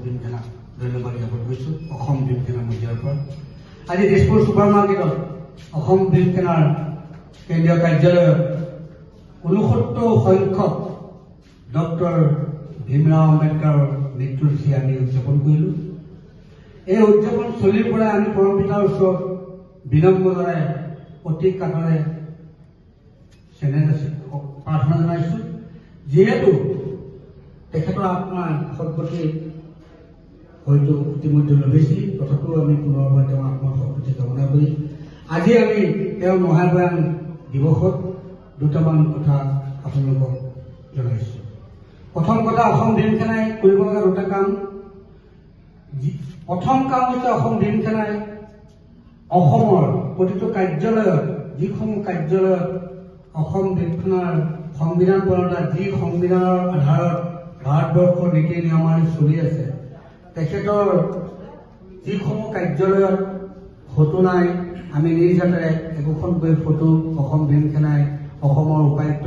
ভীমসেনাক ধন্যবাদ জ্ঞাপন কৰিছোঁ অসম ভীমসেনা মজিয়াৰ পৰা। আজি দিছপুৰ ছুপাৰ মাৰ্কেটত অসম ভীমসেনাৰ কেন্দ্ৰীয় কাৰ্যালয়ত 69 সংখ্যক ডক্টৰ ভীমৰাও আম্বেদকাৰৰ মৃত্যুতিথি আমি উদযাপন কৰিলোঁ। এই উদযাপন স্থলীৰ পৰা আমি পৰম পিতাৰ ওচৰত বিনম্ৰতাৰে অতি কাতৰে প্ৰাৰ্থনা জনাইছোঁ। যিহেতু তেখেতৰ আত্মাৰ সদ্গতি হয়তো ইতিমধ্যে লভিছিল, তথাপিও আমি পুনৰবাৰ তেওঁৰ আত্মাৰ সদ্গতি কামনা কৰি আজি আমি তেওঁৰ মহাপ্ৰয়াণ দিৱসত দুটামান কথা আপোনালোকক জনাইছোঁ। প্ৰথম কথা, অসম ভীমসেনাই কৰিব লগা দুটা কাম। প্ৰথম কাম হৈছে অসম ভীমসেনাই অসমৰ প্ৰতিটো কাৰ্যালয়ত, যিসমূহ কাৰ্যালয়ত অসম ভীমসেনাৰ সংবিধান প্ৰণেতা যি সংবিধানৰ আধাৰত ভাৰতবৰ্ষৰ নীতি নিয়মাৱলী চলি আছে, তেখেতৰ যিসমূহ কাৰ্যালয়ত ফটো নাই, আমি নিজ হাতেৰে একোখনকৈ ফটো অসম ভীমসেনাই অসমৰ উপায়ুক্ত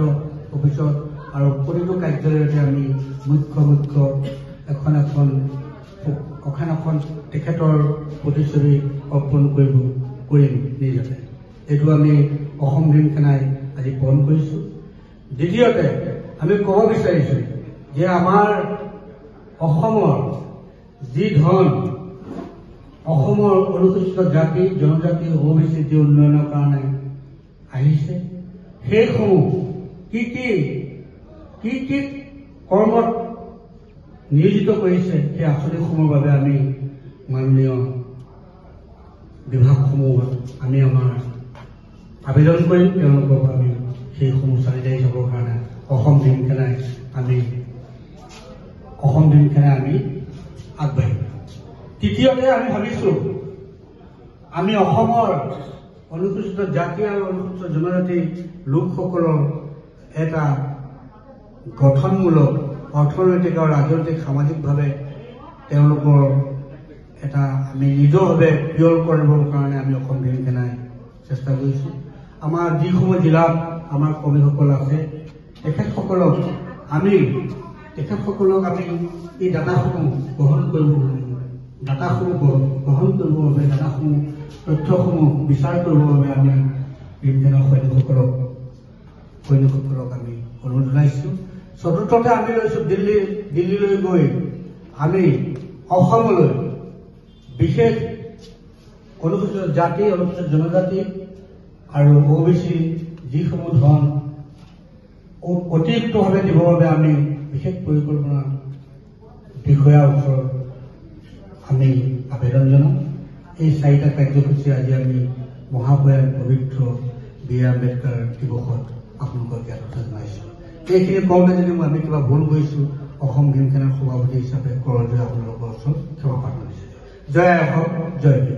অফিচত আৰু প্ৰতিটো কাৰ্যালয়তে আমি মুখ্য এখন তেখেতৰ প্ৰতিচ্ছবি অৰ্পণ কৰিম নিজ হাতে। এইটো আমি অসম ভীমসেনাই আজি পূৰণ কৰিছোঁ। দ্বিতীয়তে আমি ক'ব বিচাৰিছোঁ যে আমাৰ অসমৰ যি ধন অসমৰ অনুসূচিত জাতি জনজাতি OBC উন্নয়নৰ কাৰণে আহিছে, সেইসমূহ কি কি কৰ্মত নিয়োজিত কৰিছে, সেই আঁচনিসমূহৰ বাবে আমি মাননীয় বিভাগসমূহত আমি আমাৰ আবেদন কৰিম। তেওঁলোকৰ পৰা আমি সেইসমূহ চালিজাৰি যাবৰ কাৰণে অসম ভীমসেনাই আমি আগবাঢ়িম। তৃতীয়তে আমি ভাবিছোঁ আমি অসমৰ অনুসূচিত জাতি আৰু অনুসূচিত জনজাতি লোকসকলৰ এটা গঠনমূলক অৰ্থনৈতিক আৰু ৰাজনৈতিক সামাজিকভাৱে তেওঁলোকৰ এটা আমি নিজৰভাৱে পিয়ৰ কৰিবৰ কাৰণে আমি অসম ভীমসেনাই চেষ্টা কৰিছোঁ। আমাৰ যিসমূহ জিলাত আমাৰ কৰ্মীসকল আছে, তেখেতসকলক আমি এই ডাটাসমূহ গ্ৰহণ কৰিবৰ বাবে তথ্যসমূহ বিচাৰ কৰিবৰ বাবে আমি ভীমসেনাৰ সৈনিকসকলক আমি অনুৰোধ জনাইছোঁ। চতুৰ্থতে আমি লৈছোঁ দিল্লীলৈ গৈ আমি অসমলৈ বিশেষ অনুসূচিত জাতি অনুসূচিত জনজাতি আৰু OBC যিসমূহ ধন অতিৰিক্তভাৱে দিবৰ বাবে আমি বিশেষ পৰিকল্পনা বিষয়াৰ ওচৰত আমি আবেদন জনাম। এই 4টা কাৰ্যসূচী আজি আমি মহাপ্ৰয়াণ পবিত্ৰ বীৰ আম্বেদকাৰ দিৱসত আপোনালোকক জ্ঞাততা জনাইছোঁ। এইখিনি কওঁতে যদি আমি কিবা ভুল কৰিছোঁ, অসম ভীমসেনাৰ সভাপতি হিচাপে কৰজোৰে আপোনালোকৰ ওচৰত ক্ষমা প্ৰাৰ্থনা কৰিছোঁ। জয় অসম, জয় ভীম।